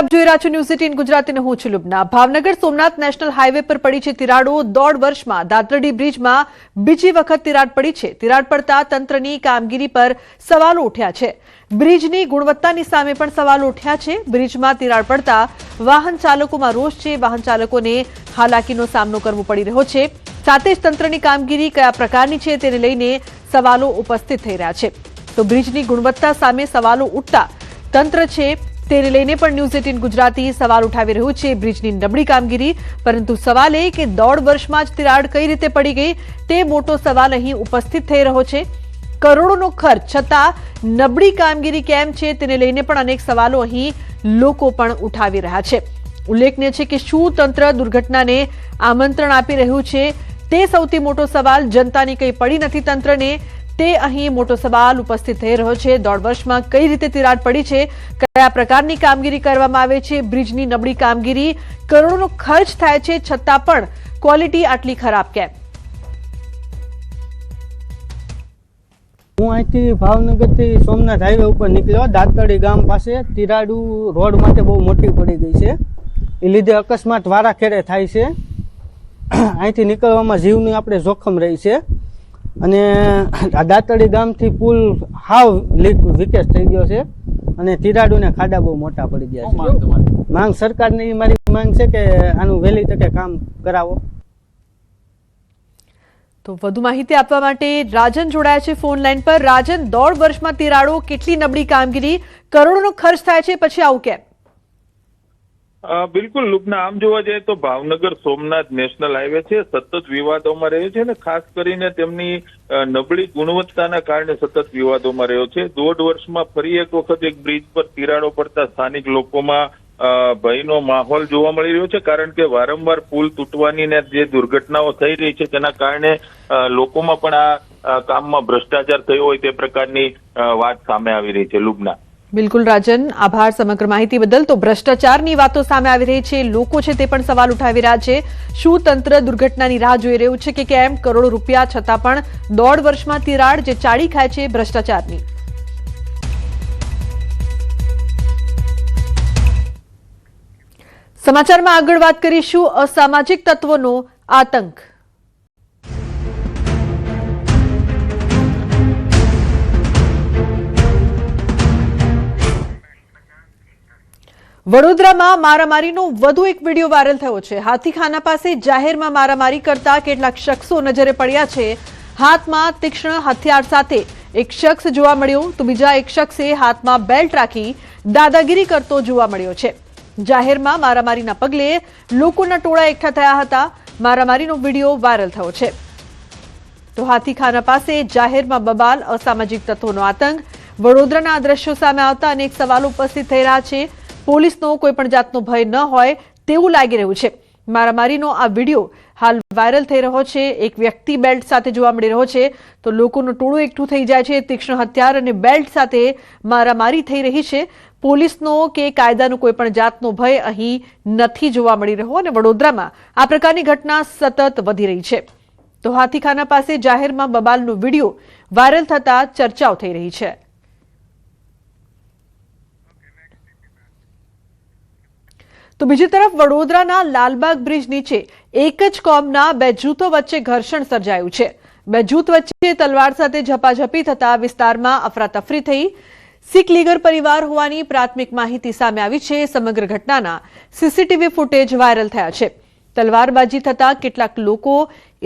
આપ જોઈ રહ્યા છો ન્યૂઝ 18 ગુજરાતીને હું છું લુબના। ભાવનગર સોમનાથ નેશનલ હાઈવે પર પડી છે તિરાડો। 1.5 વર્ષમાં દાદરડી બ્રિજમાં બીજી વખત તિરાડ પડી છે। તિરાડ પડતા તંત્રની કામગીરી પર સવાલો ઉઠ્યા છે। બ્રિજની ગુણવત્તાની સામે પણ સવાલો ઉઠ્યા છે। બ્રિજમાં તિરાડ પડતા વાહન ચાલકોમાં રોષ છે। વાહન ચાલકોને હાલાકીનો સામનો કરવો પડી રહ્યો છે। સાથે જ તંત્રની કામગીરી કયા પ્રકારની છે તેને લઈને સવાલો ઉપસ્થિત થઈ રહ્યા છે। તો બ્રિજની ગુણવત્તા સામે સવાલો ઉઠતા તંત્ર છે તેને લઈને પણ ન્યૂઝ 18 ગુજરાતી સવાલ ઉઠાવી રહ્યું છે। બ્રિજની નબળી કામગીરી, પરંતુ સવાલ એ કે 1.5 વર્ષમાં જ તિરાડ કઈ રીતે પડી ગઈ તે મોટો સવાલ અહીં ઉપસ્થિત થઈ રહ્યો છે। કરોડોનો ખર્ચ છતાં નબળી કામગીરી કેમ છે તેને લઈને પણ અનેક સવાલો અહીં લોકો પણ ઉઠાવી રહ્યા છે। ઉલ્લેખનીય છે કે શું તંત્ર દુર્ઘટનાને આમંત્રણ આપી રહ્યું છે તે સૌથી મોટો સવાલ। જનતાની કંઈ પડી નથી તંત્રને તે અહીં મોટો સવાલ ઉપસ્થિત થઈ રહ્યો છે। 1.5 વર્ષમાં કઈ રીતે તિરાડ પડી છે, કયા પ્રકારની કામગીરી કરવામાં આવે છે, બ્રિજની નબળી કામગીરી, કરોડોનો ખર્ચ થાય છે છતાં પણ ક્વોલિટી આટલી ખરાબ કેમ? હું અહીંથી ભાવનગરથી સોમનાથ હાઈવે ઉપર નીકળ્યો। દાતરડી ગામ પાસે તિરાડુ રોડ માટે બહુ મોટી પડી ગઈ છે। એ લીધે અકસ્માત વારાખેડે થાય છે। અહીંથી નીકળવામાં જીવની આપણે જોખમ રહી છે। અને દાતરડી ગામથી પુલ હાવ વિકેશ થઈ ગયો છે અને તિરાડુને ખાડા બહુ મોટા પડી ગયા છે। માંગ સરકારની મારી માંગ છે કે આનું વહેલી તકે કામ કરાવો। તો વધુ માહિતી આપવા માટે રાજન જોડાયા છે ફોન લાઈન પર। રાજન, 1.5 વર્ષમાં તિરાડો, કેટલી નબળી કામગીરી, કરોડોનો ખર્ચ થાય છે, પછી આવું કેમ? બિલકુલ લુબના, આમ જોવા જઈએ તો ભાવનગર સોમનાથ નેશનલ હાઈવે છે સતત વિવાદોમાં રહ્યો છે અને ખાસ કરીને તેમની નબળી ગુણવત્તાના કારણે સતત વિવાદોમાં રહ્યો છે। 1.5 વર્ષમાં ફરી એક વખત એક બ્રિજ પર તિરાડો પડતા સ્થાનિક લોકોમાં ભયનો માહોલ જોવા મળી રહ્યો છે, કારણ કે વારંવાર પુલ તૂટવાની ને જે દુર્ઘટનાઓ થઈ રહી છે તેના કારણે લોકોમાં પણ આ કામમાં ભ્રષ્ટાચાર થયો હોય તે પ્રકારની વાત સામે આવી રહી છે। લુબના, બિલકુલ રાજન, આભાર સમગ્ર માહિતી બદલ। તો ભ્રષ્ટાચારની વાતો સામે આવી રહી છે, લોકો છે તે પણ સવાલ ઉઠાવી રહ્યા છે। શું તંત્ર દુર્ઘટનાની રાહ જોઈ રહ્યું છે કે કેમ? કરોડો રૂપિયા છતાં પણ 1.5 વર્ષમાં તિરાડ જે ચાડી ખાય છે ભ્રષ્ટાચારની। સમાચારમાં આગળ વાત કરીશું અસામાજિક તત્વોનો આતંક। વડોદરામાં મારામારીનો વધુ એક વિડીયો વાયરલ થયો છે। હાથીખાના પાસે જાહેરમાં મારામારી કરતા કેટલાક શખ્સો નજરે પડ્યા છે। હાથમાં તીક્ષ્ણ હથિયાર સાથે એક શખ્સ જોવા મળ્યો, તો બીજા એક શખ્સે હાથમાં બેલ્ટ રાખી દાદાગીરી કરતો જોવા મળ્યો છે। જાહેરમાં મારામારીના પગલે લોકોના ટોળા એકઠા થયા હતા। મારામારીનો વિડીયો વાયરલ થયો છે। તો હાથીખાના પાસે જાહેરમાં બબાલ, અસામાજિક તત્વોનો આતંક। વડોદરાના આ દ્રશ્યો સામે આવતા અનેક સવાલો ઉપસ્થિત થઈ રહ્યા છે। પોલીસનો કોઈ પણ જાતનો ભય ન હોય તેવું લાગી રહ્યું છે। મારામારીનો આ વિડીયો હાલ વાયરલ થઈ રહ્યો છે। એક વ્યક્તિ બેલ્ટ સાથે જોવા મળી રહ્યો છે, તો લોકોનું ટોળું એકઠું થઈ જાય છે। તીક્ષ્ણ હથિયાર અને બેલ્ટ સાથે મારામારી થઈ રહી છે। પોલીસનો કે કાયદાનો કોઈ પણ જાતનો ભય અહીં નથી જોવા મળી રહ્યો અને વડોદરામાં આ પ્રકારની ઘટના સતત વધી રહી છે। તો હાથીખાના પાસે જાહેરમાં બબાલનો વિડીયો વાયરલ થતા ચર્ચાઓ થઈ રહી છે। તો બીજી તરફ વડોદરાના લાલબાગ બ્રિજ નીચે એક જ કોમના બે જૂથો વચ્ચે ઘર્ષણ સર્જાયું છે। બે જૂથ વચ્ચે તલવાર સાથે ઝપાઝપી થતા વિસ્તારમાં અફરાતફરી થઈ। શીખ લીગર પરિવાર હોવાની પ્રાથમિક માહિતી સામે આવી છે। સમગ્ર ઘટનાના સીસીટીવી ફૂટેજ વાયરલ થયા છે। તલવારબાજી થતા કેટલાક લોકો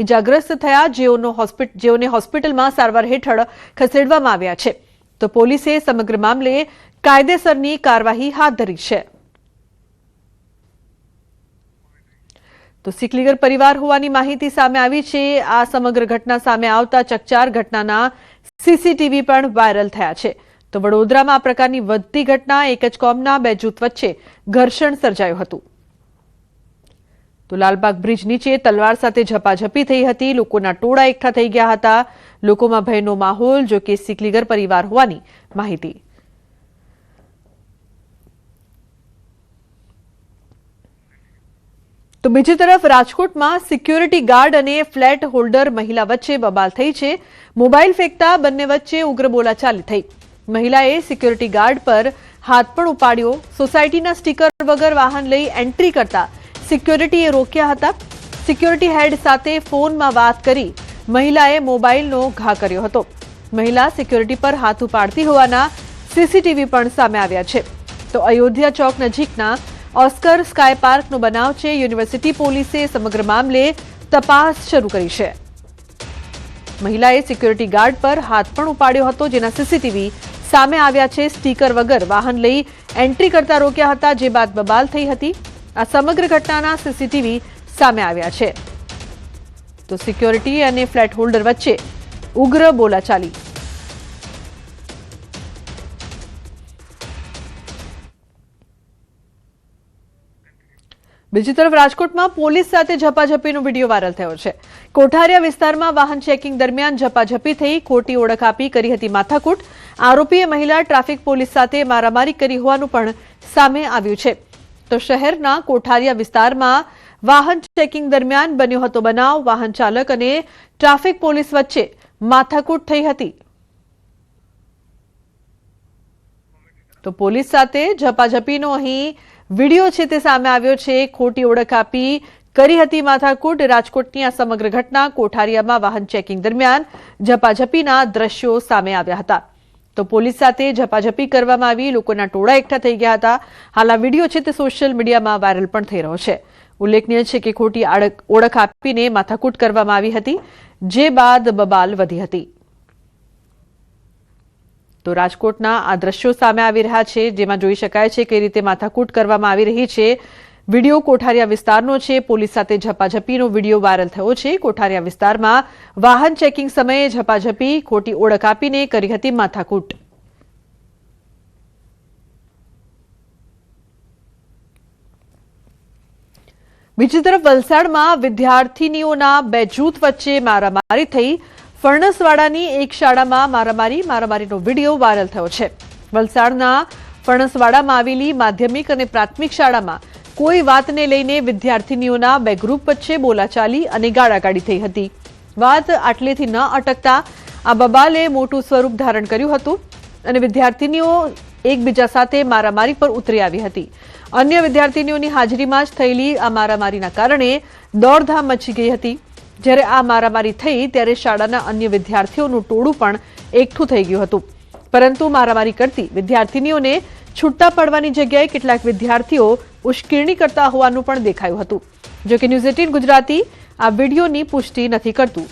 ઇજાગ્રસ્ત થયા, જેઓને હોસ્પિટલમાં સારવાર હેઠળ ખસેડવામાં આવ્યા છે। તો પોલીસે સમગ્ર મામલે કાયદેસરની કાર્યવાહી હાથ ધરી છે। તો શીખ લીગર પરિવાર હોવાની માહિતી સામે આવી છે। આ સમગ્ર ઘટના સામે આવતા ચકચાર ઘટનાના સીસીટીવી પણ વાયરલ થયા છે। તો વડોદરામાં આ પ્રકારની વધતી ઘટના, એક જ કોમના બે જૂથ વચ્ચે ઘર્ષણ સર્જાયું હતું। તો લાલબાગ બ્રિજ નીચે તલવાર સાથે ઝપાઝપી થઈ હતી, લોકોના ટોળા એકઠા થઈ ગયા હતા। લોકોમાં ભયનો માહોલ, જો કે શીખ લીગર પરિવાર હોવાની માહિતી। તો બીજી તરફ રાજકોટમાં સિક્યોરિટી ગાર્ડ અને ફ્લેટ હોલ્ડર મહિલા વચ્ચે બબાલ થઈ છે। મોબાઈલ ફેંકતા બંને વચ્ચે ઉગ્ર બોલાચાલી થઈ। મહિલાએ સિક્યોરિટી ગાર્ડ પર હાથ પણ ઉપાડ્યો. સોસાયટીના સ્ટીકર વગર વાહન લઈ એન્ટ્રી કરતા સિક્યોરિટીએ રોક્યા હતા. સિક્યોરિટી હેડ સાથે ફોનમાં વાત કરી મહિલાએ મોબાઈલનો ઘા કર્યો હતો. મહિલા સિક્યોરિટી પર હાથ ઉપાડતી હોવાના સીસીટીવી પણ સામે આવ્યા છે. તો અયોધ્યા ચોક નજીકના ઓસ્કર સ્કાય પાર્કનો બનાવ છે. યુનિવર્સિટી પોલીસે સમગ્ર મામલે તપાસ શરૂ કરી છે. મહિલાએ સિક્યોરિટી ગાર્ડ પર હાથ પણ ઉપાડ્યો હતો, જેના સીસીટીવી સામે આવ્યા છે. સ્ટીકર વગર વાહન લઈ એન્ટ્રી કરતા રોક્યા હતા, જે બાદ બબાલ થઈ હતી. આ સમગ્ર ઘટનાના સીસીટીવી સામે આવ્યા છે. તો સિક્યોરિટી અને ફ્લેટ હોલ્ડર વચ્ચે ઉગ્ર બોલાચાલી. બીજી તરફ રાજકોટમાં પોલીસ સાથે ઝપાઝપીનો વિડીયો વાયરલ થયો છે. કોઠારિયા વિસ્તારમાં વાહન ચેકિંગ દરમિયાન ઝપાઝપી થઈ, ખોટી ઓળખ આપી કરી હતી માથાકૂટ. આરોપીએ મહિલા ટ્રાફિક પોલીસ સાથે મારામારી કરી હોવાનું પણ સામે આવ્યું છે. તો શહેરના કોઠારિયા વિસ્તારમાં વાહન ચેકિંગ દરમિયાન બન્યો હતો બનાવ. વાહન ચાલક અને ટ્રાફિક પોલીસ વચ્ચે માથાકૂટ થઈ હતી. તો પોલીસ સાથે ઝપાઝપીનો અહીં વિડીયો છે તે સામે આવ્યો છે. ખોટી ઓળખ આપી કરી હતી માથાકૂટ. રાજકોટની આ સમગ્ર ઘટના કોઠારિયામાં વાહન ચેકિંગ દરમિયાન ઝપાઝપીના દ્રશ્યો સામે આવ્યા હતા. તો પોલીસ સાથે ઝપાઝપી કરવામાં આવી, લોકોના ટોળા એકઠા થઈ ગયા હતા. હાલ આ વિડીયો છે તે સોશિયલ મીડિયામાં વાયરલ પણ થઈ રહ્યો છે. ઉલ્લેખનીય છે કે ખોટી ઓળખ આપીને માથાકૂટ કરવામાં આવી હતી, જે બાદ બબાલ વધી હતી. તો રાજકોટના આ દ્રશ્યો સામે આવી રહ્યા છે, જેમાં જોઈ શકાય છે કઈ રીતે માથાકૂટ કરવામાં આવી રહી છે. વિડીયો કોઠારિયા વિસ્તારનો છે. પોલીસ સાથે ઝપાઝપીનો વિડીયો વાયરલ થયો છે. કોઠારિયા વિસ્તારમાં વાહન ચેકિંગ સમયે ઝપાઝપી, ખોટી ઓળખ આપીને કરી હતી માથાકૂટ. બીજી તરફ વલસાડમાં વિદ્યાર્થીનીઓના બે જૂથ વચ્ચે મારામારી થઈ. ફણસવાડાની એક શાળામાં મારામારીનો વિડીયો વાયરલ થયો છે. વલસાડના ફણસવાડામાં આવેલી માધ્યમિક અને પ્રાથમિક શાળામાં કોઈ વાતને લઈને વિદ્યાર્થીનીઓના બે ગ્રુપ વચ્ચે બોલાચાલી અને ગાળાગાળી થઈ હતી. વાત આટલેથી ન અટકતા આ બબાલે મોટું સ્વરૂપ ધારણ કર્યું હતું અને વિદ્યાર્થીનીઓ એકબીજા સાથે મારામારી પર ઉતરી આવી હતી. અન્ય વિદ્યાર્થીનીઓની હાજરીમાં જ થયેલી આ મારામારીના કારણે દોડધામ મચી ગઈ હતી. જ્યારે આ મારામારી થઈ ત્યારે શાળાના અન્ય વિદ્યાર્થીઓનું ટોળું પણ એકઠું થઈ ગયું હતું. પરંતુ મારામારી કરતી વિદ્યાર્થીનીઓને છૂટા પડવાની જગ્યાએ કેટલાક વિદ્યાર્થીઓ ઉશ્કેરણી કરતા હોવાનું પણ દેખાયું હતું. જો કે ન્યૂઝ 18 ગુજરાતી આ વિડીયોની પુષ્ટિ નથી કરતું.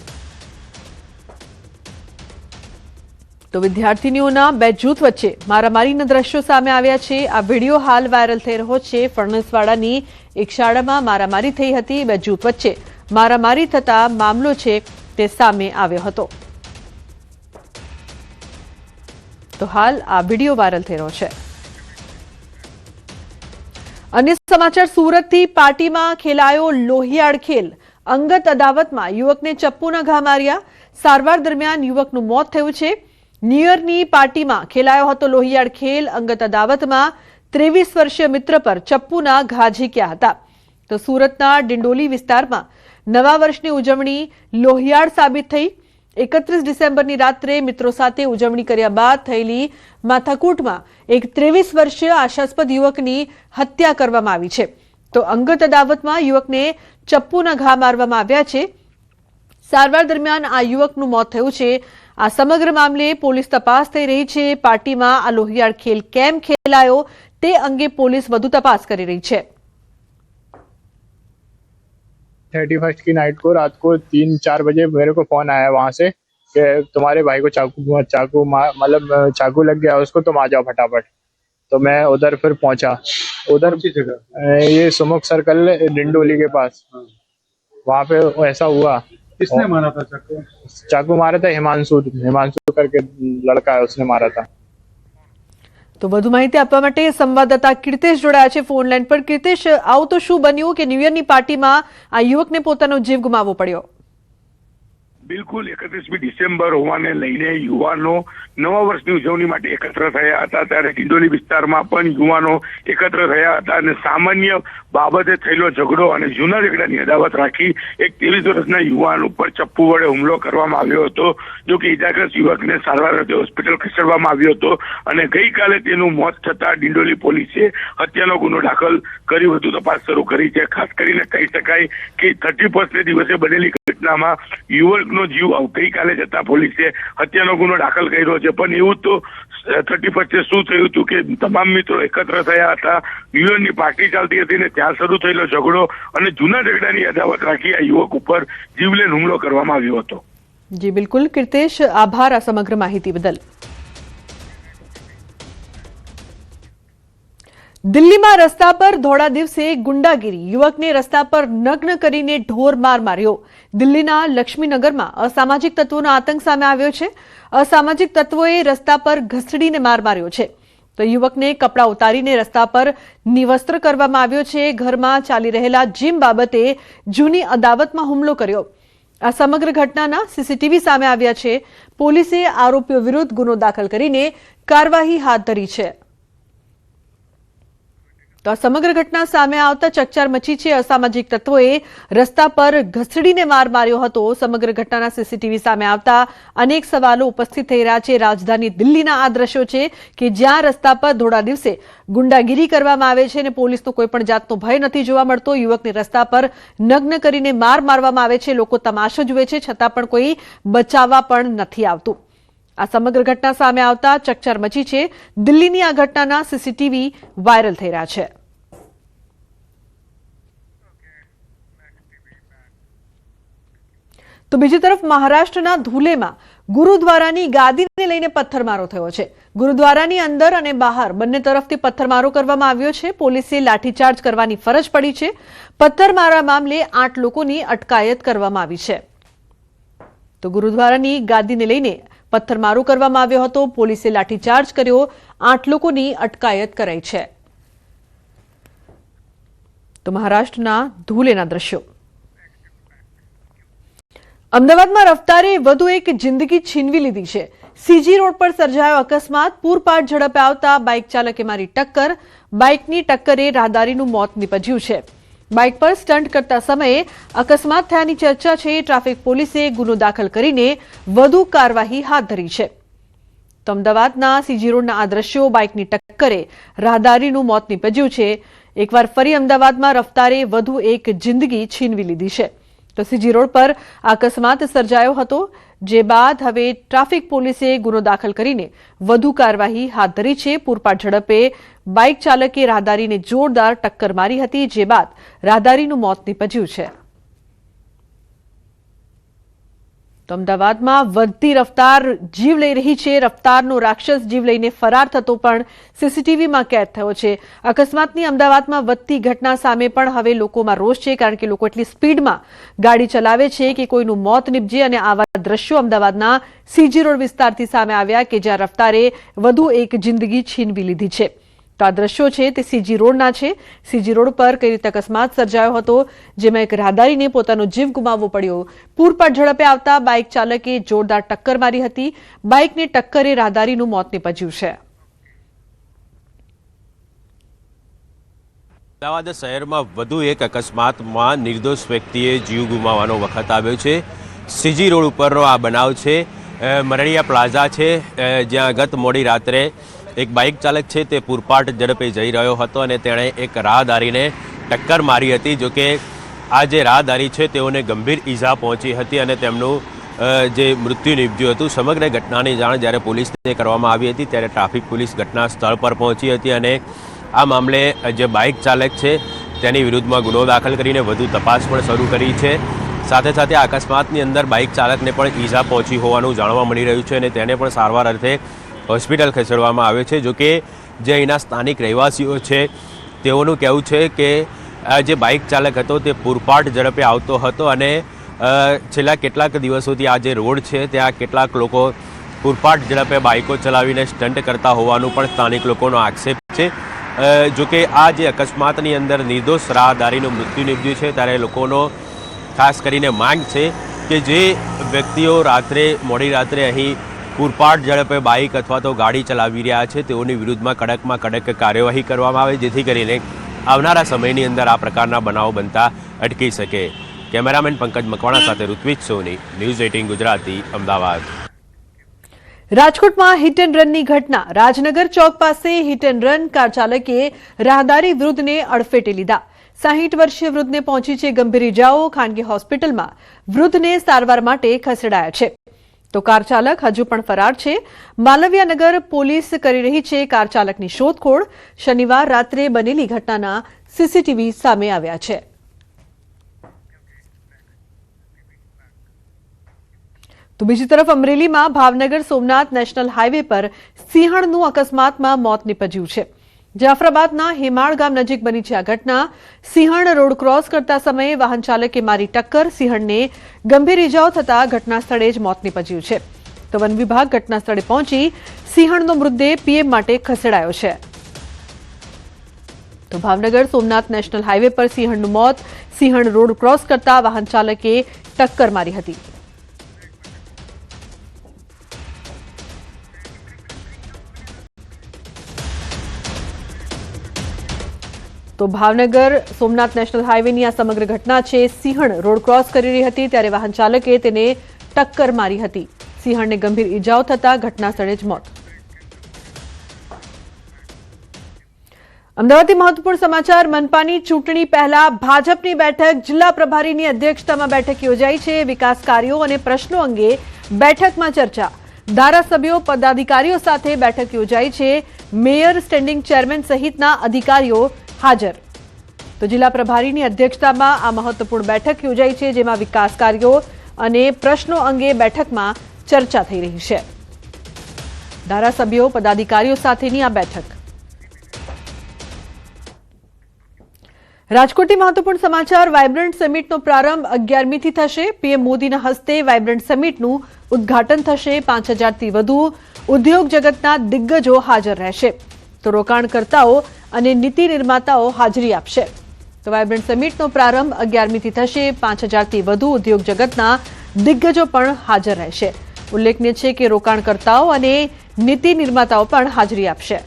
તો વિદ્યાર્થીનીઓના બે જૂથ વચ્ચે મારામારીના દ્રશ્યો સામે આવ્યા છે. આ વિડીયો હાલ વાયરલ થઈ રહ્યો છે. ફણસવાડાની એક શાળામાં મારામારી થઈ હતી. બે જૂથ વચ્ચે મારામારી થતા મામલો છે તે સામે આવ્યો હતો. તો હાલ આ વિડીયો વાયરલ થઈ રહ્યો છે. અન્ય સમાચાર, સુરતથી પાર્ટીમાં ખેલાયો લોહિયાળ ખેલ. અંગત અદાવતમાં યુવકને ચપ્પુના ઘા માર્યા. સારવાર દરમિયાન યુવકનું મોત થયું છે. ન્યૂ યરની પાર્ટીમાં ખેલાયો હતો લોહિયાળ ખેલ. અંગત અદાવતમાં 23 વર્ષીય મિત્ર પર ચપ્પુના ઘા ઝીક્યા હતા. તો સુરતના ડિંડોલી વિસ્તારમાં નવા વર્ષની ઉજવણી લોહિયાળ સાબિત થઈ. 31 ડિસેમ્બરની રાત્રે મિત્રો સાથે ઉજવણી કર્યા બાદ થયેલી માથાકૂટમાં એક 23 વર્ષીય આશાસ્પદ યુવકની હત્યા કરવામાં આવી છે. તો અંગત અદાવતમાં યુવકને ચપ્પુના ઘા મારવામાં આવ્યા છે. સારવાર દરમિયાન આ યુવકનું મોત થયું છે. આ સમગ્ર મામલે પોલીસ તપાસ થઈ રહી છે. પાર્ટીમાં આ લોહિયાળ ખેલ કેમ ખેલાયો તે અંગે પોલીસ વધુ તપાસ કરી રહી છે. 31 की नाइट को रात को 3-4 बजे मेरे को फोन आया वहाँ से कि तुम्हारे भाई को मतलब चाकू लग गया उसको, तुम आ जाओ फटाफट. तो मैं उधर फिर पहुंचा. उधर ये सुमुख सर्कल डिंडोली के पास, वहाँ पे ऐसा हुआ. किसने मारा था चाकू? चाकू मारा था हिमांशु करके लड़का है, उसने मारा था. તો વધુ માહિતી આપવા માટે સંવાદદાતા કીર્તેશ જોડાયા છે ફોન લાઈન પર. કીર્તેશ, આવું તો શું બન્યું કે ન્યૂ યરની પાર્ટીમાં આ યુવકને પોતાનો જીવ ગુમાવવો પડ્યો? બિલકુલ 31મી ડિસેમ્બર હોવાને લઈને યુવાનો નવા વર્ષની ઉજવણી માટે એકત્ર થયા હતા. ત્યારે ડિંડોલી વિસ્તારમાં પણ યુવાનો એકત્ર થયા હતા અને સામાન્ય બાબતે થયેલો ઝઘડો અને જૂના ઝઘડાની અદાવત રાખી એક 23 વર્ષના યુવાન ઉપર ચપ્પુ વડે હુમલો કરવામાં આવ્યો હતો. જો કે ઇજાગ્રસ્ત યુવકને સારવાર અર્થે હોસ્પિટલ ખસેડવામાં આવ્યો હતો અને ગઈકાલે તેનું મોત થતાં ડિંડોલી પોલીસે હત્યાનો ગુનો દાખલ કરી વધુ તપાસ શરૂ કરી છે. ખાસ કરીને કહી શકાય કે 31st દિવસે બનેલી ઘટનામાં યુવકનો જીવ ગઈકાલે જતા પોલીસે હત્યાનો ગુનો દાખલ કર્યો છે. પણ એવું તો 31 શું થયું હતું કે તમામ મિત્રો એકત્ર થયા હતા, યુવાનની પાર્ટી ચાલતી હતી ને ત્યાં શરૂ થયેલો ઝઘડો અને જૂના ઝઘડાની અદાવત રાખી આ યુવક ઉપર જીવલેણ હુમલો કરવામાં આવ્યો હતો. જી બિલકુલ કીર્તેશ, આભાર આ સમગ્ર માહિતી બદલ. દિલ્હીમાં રસ્તા પર ધોળા દિવસે ગુંડાગીરી, યુવકને રસ્તા પર નગ્ન કરીને ઢોર માર માર્યો. દિલ્હીના લક્ષ્મીનગરમાં અસામાજિક તત્વોનો આતંક સામે આવ્યો છે. અસામાજિક તત્વોએ રસ્તા પર ઘસડીને માર માર્યો છે. તો યુવકને કપડાં ઉતારીને રસ્તા પર નિવસ્ત્ર કરવામાં આવ્યો છે. ઘરમાં ચાલી રહેલા જીમ બાબતે જૂની અદાવતમાં હુમલો કર્યો. આ સમગ્ર ઘટનાના સીસીટીવી સામે આવ્યા છે. પોલીસે આરોપીઓ વિરુદ્ધ ગુનો દાખલ કરીને કાર્યવાહી હાથ ધરી છે. તો આ સમગ્ર ઘટના સામે આવતા ચકચાર મચી છે. અસામાજિક તત્વોએ રસ્તા પર ઘસડીને માર માર્યો હતો. સમગ્ર ઘટનાના સીસીટીવી સામે આવતા અનેક સવાલો ઉપસ્થિત થઈ રહ્યા છે. રાજધાની દિલ્હીના આ દ્રશ્યો છે કે જ્યાં રસ્તા પર ધોળા દિવસે ગુંડાગીરી કરવામાં આવે છે અને પોલીસનો કોઈ પણ જાતનો ભય નથી જોવા મળતો. યુવકને રસ્તા પર નગ્ન કરીને માર મારવામાં આવે છે. લોકો તમાશો જુએ છે, છતાં પણ કોઈ બચાવવા પણ નથી આવતું. આ સમગ્ર ઘટના સામે આવતા ચકચાર મચી છે. દિલ્હીની આ ઘટનાના સીસીટીવી વાયરલ થઈ રહ્યા છે. તો બીજી તરફ મહારાષ્ટ્રના ધુલેમાં ગુરુદ્વારાની ગાદીને લઈને પથ્થરમારો થયો છે. ગુરુદ્વારાની અંદર અને બહાર બંને તરફથી પથ્થરમારો કરવામાં આવ્યો છે. પોલીસે લાઠીચાર્જ કરવાની ફરજ પડી છે. પથ્થરમારા મામલે 8 લોકોની અટકાયત કરવામાં આવી છે. તો ગુરુદ્વારાની ગાદીને લઈને પથ્થરમારો કરવામાં આવ્યો હતો. પોલીસે લાઠીચાર્જ કર્યો. 8 લોકોની અટકાયત કરાઈ છે. તો મહારાષ્ટ્રના ધુલેના દ્રશ્યો. અમદાવાદમાં રફતારે વધુ એક જિંદગી છીનવી લીધી છે. સીજી રોડ પર સર્જાયો અકસ્માત. પૂરપાટ ઝડપે આવતા બાઇક ચાલકે મારી ટક્કર. બાઇકની ટક્કરે રાહદારીનું મોત નીપજ્યું છે. બાઇક પર સ્ટન્ટ કરતા સમયે અકસ્માત થયાની ચર્ચા છે. ટ્રાફિક પોલીસે ગુનો દાખલ કરીને વધુ કાર્યવાહી હાથ ધરી છે. તો અમદાવાદના સીજી રોડના આ દ્રશ્યો, બાઇકની ટક્કરે રાહદારીનું મોત નીપજ્યું છે. એકવાર ફરી અમદાવાદમાં રફતારે વધુ એક જિંદગી છીનવી લીધી છે. તો સીજી રોડ પર અકસ્માત સર્જાયો હતો, જે બાદ હવે ટ્રાફિક પોલીસે ગુનો દાખલ કરીને વધુ કાર્યવાહી હાથ ધરી છે. પૂરપાટ ઝડપે બાઇક ચાલકે રાહદારીને જોરદાર ટક્કર મારી હતી, જે બાદ રાહદારીનું મોત નીપજ્યું છે. તો અમદાવાદમાં વધતી રફતાર જીવ લઈ રહી છે. રફતારનો રાક્ષસ જીવ લઈને ફરાર થતો પણ સીસીટીવીમાં કેદ થયો છે. અકસ્માતની અમદાવાદમાં વધતી ઘટના સામે પણ હવે લોકોમાં રોષ છે, કારણ કે લોકો એટલી સ્પીડમાં ગાડી ચલાવે છે કે કોઈનું મોત નીપજે. અને આવા દ્રશ્યો અમદાવાદના સીજી રોડ વિસ્તારથી સામે આવ્યા કે જ્યાં રફતારે વધુ એક જિંદગી છીનવી લીધી છે. તો આ દ્રશ્યો છે તે સીજી રોડના છે. સીજી રોડ પર કઈ રીતે અકસ્માત સર્જાયો હતો, જેમાં એક રાહદારીને પોતાનો જીવ ગુમાવવો પડ્યો. પૂરપાટ ઝડપે આવતા બાઇક ચાલકે જોરદાર ટક્કર મારી હતી. બાઇકને ટક્કરે રાહદારીનું મોત નીપજ્યું છે. અમદાવાદ શહેરમાં વધુ એક અકસ્માતમાં નિર્દોષ વ્યક્તિએ જીવ ગુમાવવાનો વખત આવ્યો છે. સીજી રોડ ઉપરનો આ બનાવ છે. મરડિયા પ્લાઝા છે, જ્યાં ગત મોડી રાત્રે એક બાઇક ચાલક છે તે પૂરપાટ ઝડપે જઈ રહ્યો હતો અને તેણે એક રાહદારીને ટક્કર મારી હતી. જોકે આ જે રાહદારી છે તેઓને ગંભીર ઈજા પહોંચી હતી અને તેમનું જે મૃત્યુ નીપજ્યું હતું. સમગ્ર ઘટનાની જાણ જ્યારે પોલીસને કરવામાં આવી હતી ત્યારે ટ્રાફિક પોલીસ ઘટના સ્થળ પર પહોંચી હતી અને આ મામલે જે બાઇક ચાલક છે તેની વિરુદ્ધમાં ગુનો દાખલ કરીને વધુ તપાસ પણ શરૂ કરી છે. સાથે સાથે આ અકસ્માતની અંદર બાઇક ચાલકને પણ ઈજા પહોંચી હોવાનું જાણવા મળી રહ્યું છે અને તેને પણ સારવાર અર્થે હોસ્પિટલ ખસેડવામાં આવે છે. જોકે જે અહીંના સ્થાનિક રહેવાસીઓ છે તેઓનું કહેવું છે કે જે બાઇક ચાલક હતો તે પૂરપાટ ઝડપે આવતો હતો અને છેલ્લા કેટલાક દિવસોથી આ જે રોડ છે ત્યાં કેટલાક લોકો પૂરપાટ ઝડપે બાઇકો ચલાવીને સ્ટન્ટ કરતા હોવાનું પણ સ્થાનિક લોકોનો આક્ષેપ છે. જોકે આ જે અકસ્માતની અંદર નિર્દોષ રાહદારીનું મૃત્યુ નીપજ્યું છે ત્યારે લોકોનો ખાસ કરીને માંગ છે કે જે વ્યક્તિઓ મોડી રાત્રે અહીં પૂરપાટ ઝડપે બાઇક અથવા તો ગાડી ચલાવી રહ્યા છે તેઓની વિરુદ્ધમાં કડકમાં કડક કાર્યવાહી કરવામાં આવે, જેથી કરીને આવનારા સમયની અંદર આ પ્રકારના બનાવો બનતા અટકી શકે. કેમેરામેન પંકજ મકવાણા સાથે ઋત્વિજ સોની, ન્યૂઝ 18 ગુજરાતી, અમદાવાદ. રાજકોટમાં હિટ એન્ડ રનની ઘટના. રાજનગર ચોક પાસે હિટ એન્ડ રન કાર ચાલકે રાહદારી વૃદ્ધને અડફેટે લીધા. 60 વર્ષીય વૃદ્ધને પહોંચી છે ગંભીર ઇજાઓ. ખાનગી હોસ્પિટલમાં વૃદ્ધને સારવાર માટે ખસેડાયા છે. તો કાર ચાલક હજુ પણ ફરાર છે. માલવિયાનગર પોલીસ કરી રહી છે કાર ચાલકની શોધખોળ. શનિવાર રાત્રે બનેલી ઘટનાના સીસીટીવી સામે આવ્યા છે. તો બીજી તરફ અમરેલીમાં ભાવનગર સોમનાથ નેશનલ હાઈવે પર સિંહણનું અકસ્માતમાં મોત નીપજ્યું છે. જાફરાબાદના હેમાળ ગામ નજીક બની છે આ ઘટના. સિંહણ રોડ ક્રોસ કરતા સમયે વાહન ચાલકે મારી ટક્કર. સિંહણને ગંભીર ઇજાઓ થતા ઘટના સ્થળે જ મોત નીપજ્યું છે. તો વન વિભાગ ઘટના સ્થળે પહોંચી સિંહણનો મૃતદેહ પીએમ માટે ખસેડાયો છે. તો ભાવનગર સોમનાથ નેશનલ હાઈવે પર સિંહણનું મોત. સિંહણ રોડ ક્રોસ કરતા વાહન ચાલકે ટક્કર મારી હતી. તો ભાવનગર સોમનાથ નેશનલ હાઈવેની આ સમગ્ર ઘટના છે. સિંહણ રોડ ક્રોસ કરી રહી હતી ત્યારે વાહન ચાલકે તેને ટક્કર મારી હતી. સિંહણને ગંભીર ઇજાઓ થતા ઘટના સ્થળે જ મોત. અમદાવાદથી મહત્વપૂર્ણ સમાચાર. મનપાની ચૂંટણી પહેલા ભાજપની બેઠક. જિલ્લા પ્રભારીની અધ્યક્ષતામાં બેઠક યોજાઈ છે. વિકાસ કાર્યો અને પ્રશ્નો અંગે બેઠકમાં ચર્ચા. ધારાસભ્યો પદાધિકારીઓ સાથે બેઠક યોજાઈ છે. મેયર, સ્ટેન્ડિંગ ચેરમેન સહિતના અધિકારીઓ હાજર. તો જિલ્લા પ્રભારીની અધ્યક્ષતામાં આ મહત્વપૂર્ણ બેઠક યોજાઈ છે, જેમાં વિકાસ કાર્યો અને પ્રશ્નો અંગે બેઠકમાં ચર્ચા થઈ રહી છે. ધારાસભ્યો પદાધિકારીઓ સાથેની આ બેઠક. રાજકોટથી મહત્વપૂર્ણ સમાચાર. વાયબ્રન્ટ સમિટનો પ્રારંભ 11મીથી થશે. પીએમ મોદીના હસ્તે વાયબ્રન્ટ સમિટનું ઉદ્ઘાટન થશે. 5000થી વધુ ઉદ્યોગ જગતના દિગ્ગજો હાજર રહેશે. તો રોકાણકર્તાઓ અને નીતિ નિર્માતાઓ હાજરી આપશે. તો વાયબ્રન્ટ સમિટનો પ્રારંભ 11મીથી થશે. 5000થી વધુ ઉદ્યોગ જગતના દિગ્ગજો પણ હાજર રહેશે. ઉલ્લેખનીય છે કે રોકાણકર્તાઓ અને નીતિ નિર્માતાઓ પણ હાજરી આપશે.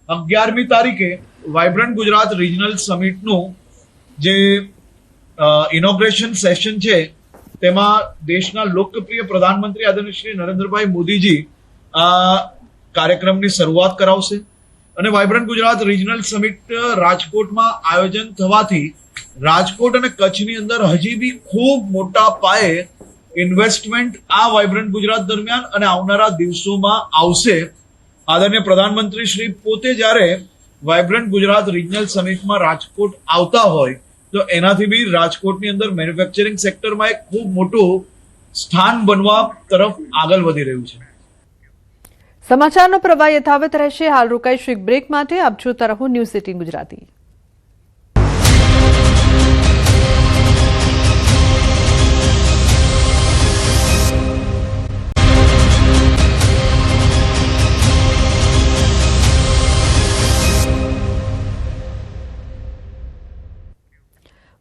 11મી તારીખે વાયબ્રન્ટ ગુજરાત રિજનલ સમિટનું જે ઇનોગ્રેશન સેશન છે તેમાં દેશના લોકપ્રિય પ્રધાનમંત્રી આદરણીય શ્રી નરેન્દ્રભાઈ મોદીજી આ કાર્યક્રમની શરૂઆત કરાવશે. અને વાયબ્રન્ટ ગુજરાત રિજનલ સમિટ રાજકોટમાં આયોજન થવાથી રાજકોટ અને કચ્છની અંદર હજી બી ખૂબ મોટા પાયે ઇન્વેસ્ટમેન્ટ આ વાયબ્રન્ટ ગુજરાત દરમિયાન અને આવનારા દિવસોમાં આવશે. આદરણીય પ્રધાનમંત્રી શ્રી પોતે જ્યારે વાયબ્રન્ટ ગુજરાત રિજનલ સમિટમાં રાજકોટ આવતા હોય તો એનાથી બી રાજકોટની અંદર મેન્યુફેક્ચરિંગ સેક્ટરમાં એક ખૂબ મોટું સ્થાન બનવા તરફ આગળ વધી રહ્યું છે. સમાચારનો પ્રવાહ યથાવત રહેશે. હાલ રોકાઈશું એક બ્રેક માટે. આપ જોતા રહો ન્યૂઝ 18 ગુજરાતી.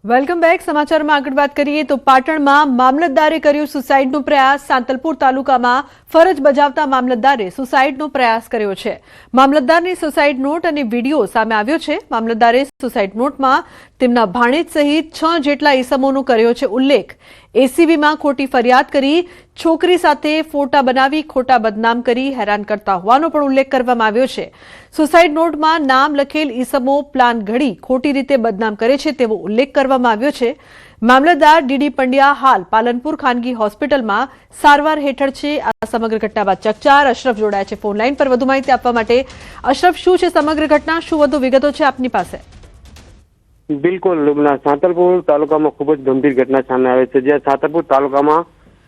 Welcome back. સમાચારમાં આગળ વાત કરીએ તો પાટણમાં મામલતદારે કર્યો સુસાઇડનો પ્રયાસ. સાંતલપુર તાલુકામાં ફરજ બજાવતા મામલતદારે સુસાઇડનો પ્રયાસ કર્યો છે. મામલતદારની સુસાઇડ નોટ અને વિડીયો સામે આવ્યો છે. મામલતદારે સુસાઇડ નોટમાં તેમના ભાણેજ સહિત 6 જેટલા ઈસમોનો કર્યો છે ઉલ્લેખ. એસીબીમાં ખોટી ફરિયાદ કરી છોકરી સાથે ફોટા બનાવી ખોટા બદનામ કરી હેરાન કરતા હોવાનો પણ ઉલ્લેખ કરવામાં આવ્યો છે. સુસાઇડ નોટમાં નામ લખેલ ઈસમો પ્લાન ઘડી ખોટી રીતે બદનામ કરે છે તેવો ઉલ્લેખ કરવામાં આવ્યો છે. મામલતદાર ડીડી પંડ્યા હાલ પાલનપુર ખાનગી હોસ્પિટલમાં સારવાર હેઠળ છે. આ સમગ્ર ઘટના બાદ ચકચાર. અશરફ જોડાયા છે ફોનલાઈન પર વધુ માહિતી આપવા માટે. અશરફ, શું છે સમગ્ર ઘટના? શું વધુ વિગતો છે આપની પાસે? બિલકુલ લુબના, સાંતલપુર તાલુકામાં ખૂબ જ ગંભીર ઘટના સામે આવે છે. જ્યાં સાંતલપુર તાલુકામાં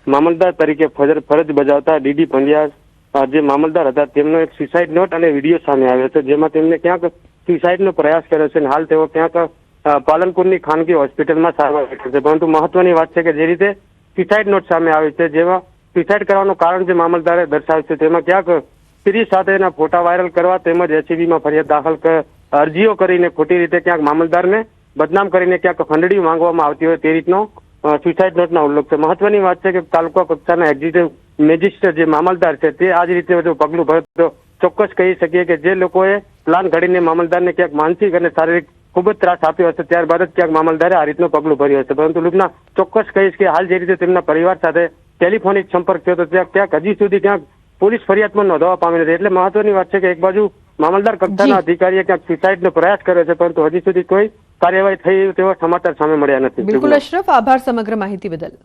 મામલતદાર તરીકે ફરજ બજાવતા ડીડી પંડ્યા જે મામલતદાર હતા તેમનો એક સુસાઇડ નોટ અને વિડીયો સામે આવ્યો છે, જેમાં તેમને ક્યાંક સુસાઇડનો પ્રયાસ કર્યો છે અને હાલ તેઓ ક્યાંક પાલનપુરની ખાનગી હોસ્પિટલમાં સારવાર હેઠળ છે. પરંતુ મહત્વની વાત છે કે જે રીતે સુસાઇડ નોટ સામે આવી છે, જેમાં સુસાઇડ કરવાનું કારણ જે મામલતદારે દર્શાવ્યું છે તેમાં ક્યાંક સ્ત્રી સાથેના ફોટા વાયરલ કરવા તેમજ એસીબીમાં ફરિયાદ દાખલ અરજીઓ કરીને ખોટી રીતે ક્યાંક મામલતદારને બદનામ કરીને ક્યાંક ખંડણી માંગવામાં આવતી હોય તે રીતનો સુસાઇડ નોટના ઉલ્લેખ છે. મહત્વની વાત છે કે તાલુકા કક્ષાના એક્ઝિક્યુટિવ મેજિસ્ટ્રેટ જે મામલતદાર છે તે આ જ રીતે જો પગલું ભરે તો ચોક્કસ કહી શકીએ કે જે લોકોએ પ્લાન ઘડીને મામલતદારને ક્યાંક માનસિક અને શારીરિક ખૂબ જ ત્રાસ આપ્યો હશે ત્યારબાદ જ ક્યાંક મામલતદારે આ રીતનું પગલું ભર્યું હશે. પરંતુ લુબના ચોક્કસ કહીશ કે હાલ જે રીતે તેમના પરિવાર સાથે ટેલિફોનિક સંપર્ક થયો તો ત્યાં ક્યાંક હજી સુધી ક્યાંક પોલીસ ફરિયાદ પણ નોંધવા પામી નથી. એટલે મહત્વની વાત છે કે એક બાજુ મામલતદાર કક્ષાના અધિકારીએ ક્યાંક સુસાઇડનો પ્રયાસ કર્યો છે પરંતુ હજી સુધી કોઈ કાર્યવાહી થઈ તેવા સમાચાર સામે મળ્યા નથી. બિલકુલ અશરફ, આભાર સમગ્ર માહિતી બદલ.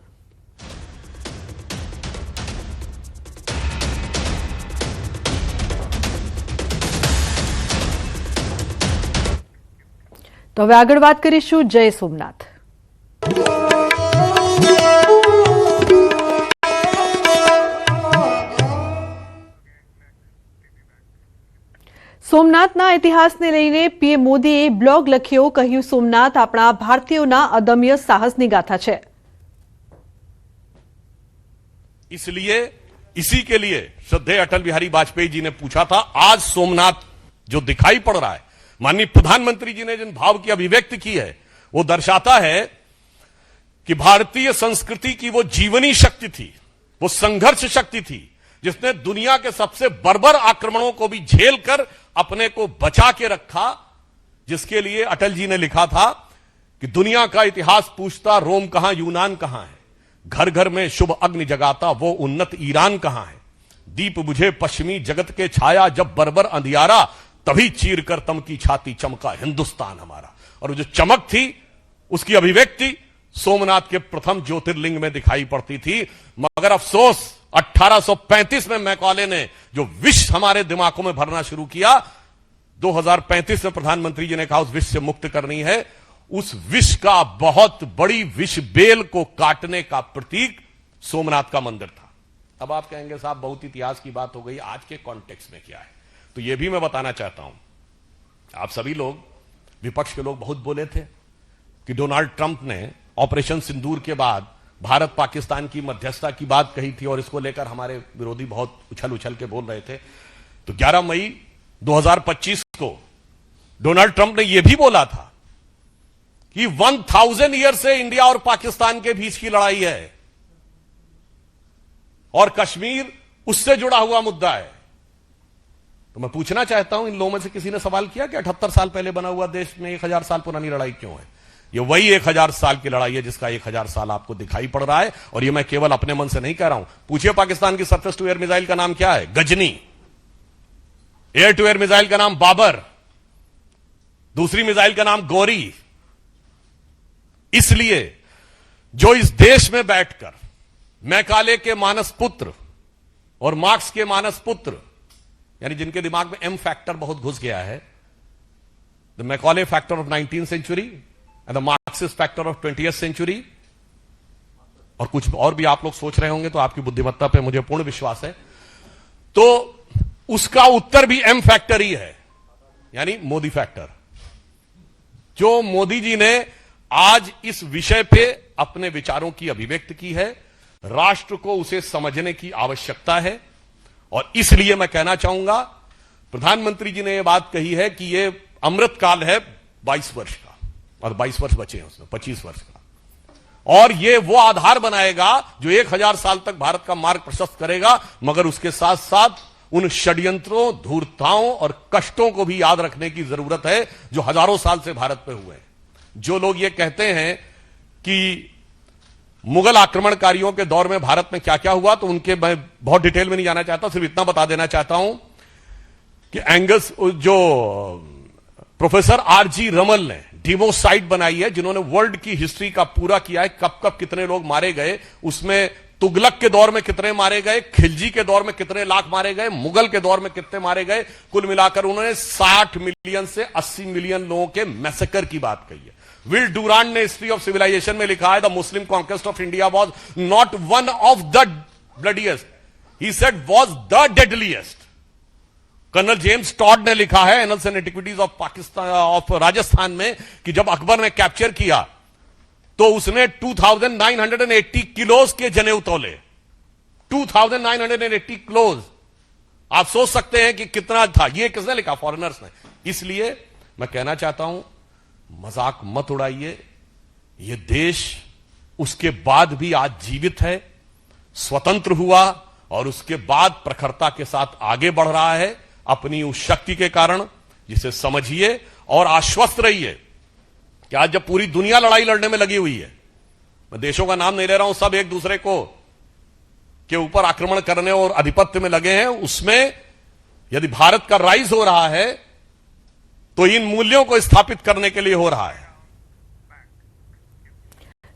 તો હવે આગળ વાત કરીશું જય સોમનાથ. સોમનાથના ઇતિહાસને લઈને પીએમ મોદીએ બ્લોગ લખ્યો, કહ્યું સોમનાથ આપણા ભારતીયોના અદમ્ય સાહસની ગાથા છે. इसलिए इसी के लिए श्रद्धेय अटल बिहारी वाजपेयी जी ने पूछा था, आज सोमनाथ जो दिखाई पड़ रहा है, माननीय प्रधानमंत्री जी ने जिन भाव की अभिव्यक्ति की है वो दर्शाता है कि भारतीय संस्कृति की वो जीवनी शक्ति थी, वो संघर्ष शक्ति थी जिसने दुनिया के सबसे बर्बर आक्रमणों को भी झेल कर अपने को बचा के रखा, जिसके लिए अटल जी ने लिखा था कि दुनिया का इतिहास पूछता रोम कहां यूनान कहां है, घर घर में शुभ अग्नि जगाता वो उन्नत ईरान कहां है, दीप बुझे पश्चिमी जगत के छाया जब बर्बर अंधियारा, तभी चीर कर तम की छाती चमका हिंदुस्तान हमारा. और वो जो चमक थी उसकी अभिव्यक्ति सोमनाथ के प्रथम ज्योतिर्लिंग में दिखाई पड़ती थी. मगर अफसोस 1835 में मैकॉले ने जो विष हमारे दिमागों में भरना शुरू किया, 2035 में प्रधानमंत्री जी ने कहा उस विष से मुक्त करनी है. उस विष का बहुत बड़ी विष बेल को काटने का प्रतीक सोमनाथ का मंदिर था. अब आप कहेंगे साहब बहुत इतिहास की बात हो गई, आज के कॉन्टेक्स्ट में क्या है? तो यह भी मैं बताना चाहता हूं. आप सभी लोग, विपक्ष के लोग बहुत बोले थे कि डोनाल्ड ट्रंप ने ऑपरेशन सिंदूर के बाद भारत पाकिस्तान की मध्यस्थता की बात कही थी और इसको लेकर हमारे विरोधी बहुत उछल उछल के बोल रहे थे. तो 11 मई 2025 को डोनाल्ड ट्रंप ने यह भी बोला था कि 1000 ईयर से इंडिया और पाकिस्तान के बीच की लड़ाई है और कश्मीर उससे जुड़ा हुआ मुद्दा है. तो मैं पूछना चाहता हूं, इन लोगों में से किसी ने सवाल किया कि 78 साल पहले बना हुआ देश में 1000 साल पुरानी लड़ाई क्यों है? ये वही 1000 साल की लड़ाई है जिसका 1000 साल आपको दिखाई पड़ रहा है. और ये मैं केवल अपने मन से नहीं कह रहा हूं. पूछिए पाकिस्तान की सरफेस टू एयर मिसाइल का नाम क्या है? Ghazni. Air to air missile का नाम बाबर. दूसरी मिसाइल का नाम गौरी. इसलिए जो इस देश में बैठकर मैकाले के मानस पुत्र और मार्क्स के मानस पुत्र, यानी जिनके दिमाग में एम फैक्टर बहुत घुस गया है, the Macaulay factor of 19th century and the Marxist factor of 20th century, और कुछ और भी आप लोग सोच रहे होंगे, तो आपकी बुद्धिमत्ता पे मुझे पूर्ण विश्वास है. तो उसका उत्तर भी एम फैक्टर ही है, यानी मोदी फैक्टर. जो मोदी जी ने आज इस विषय पे अपने विचारों की अभिव्यक्ति की है, राष्ट्र को उसे समझने की आवश्यकता है. और इसलिए मैं कहना चाहूंगा, प्रधानमंत्री जी ने यह बात कही है कि यह अमृतकाल है 22 वर्ष का, और 22 वर्ष बचे हैं उसमें, 25 वर्ष का, और यह वो आधार बनाएगा जो 1000 साल तक भारत का मार्ग प्रशस्त करेगा. मगर उसके साथ साथ उन षड्यंत्रों, धूर्तताओं और कष्टों को भी याद रखने की जरूरत है जो हजारों साल से भारत पे हुए हैं. जो लोग ये कहते हैं कि मुगल आक्रमणकारियों के दौर में भारत में क्या क्या हुआ, तो उनके मैं बहुत डिटेल में नहीं जाना चाहता, सिर्फ इतना बता देना चाहता हूं कि एंगस, जो प्रोफेसर आरजी रमल ने डिवोसाइट बनाई है, जिन्होंने वर्ल्ड की हिस्ट्री का पूरा किया है, कब कब कितने लोग मारे गए, उसमें तुगलक के दौर में कितने मारे गए, खिलजी के दौर में कितने लाख मारे गए, मुगल के दौर में कितने मारे गए, कुल मिलाकर उन्होंने 60 मिलियन से 80 मिलियन लोगों के मैसेकर की बात कही है. विल डूरांड ने हिस्ट्री ऑफ सिविलाइजेशन में लिखा है, the Muslim conquest of India was not one of the bloodiest, he said was the deadliest. Colonel James Tod ने लिखा है annals and antiquities of Pakistan of Rajasthan में कि जब अकबर ने कैप्चर किया तो उसने 2980 किलोज के जनेऊ तोले. 2980 किलोज. आप सोच सकते हैं कि कितना था. ये किसने लिखा? फॉरेनर्स ने. इसलिए मैं कहना चाहता हूं मजाक मत उड़ाइए। ये देश उसके बाद भी आज जीवित है, स्वतंत्र हुआ और उसके बाद प्रखरता के साथ आगे बढ़ रहा है अपनी उस शक्ति के कारण, जिसे समझिए और आश्वस्त रहिए कि आज जब पूरी दुनिया लड़ाई लड़ने में लगी हुई है, मैं देशों का नाम नहीं ले रहा हूं, सब एक दूसरे को के ऊपर आक्रमण करने और आधिपत्य में लगे हैं, उसमें यदि भारत का राइज हो रहा है तो इन मूल्यों को स्थापित करने के लिए हो रहा है।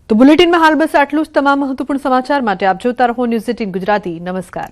तो बुलेटिन में हाल बस आटલું જ। તમામ મહત્વપૂર્ણ સમાચાર માટે આપ જોતા રહો ન્યૂઝ 18 ગુજરાતી। નમસ્કાર।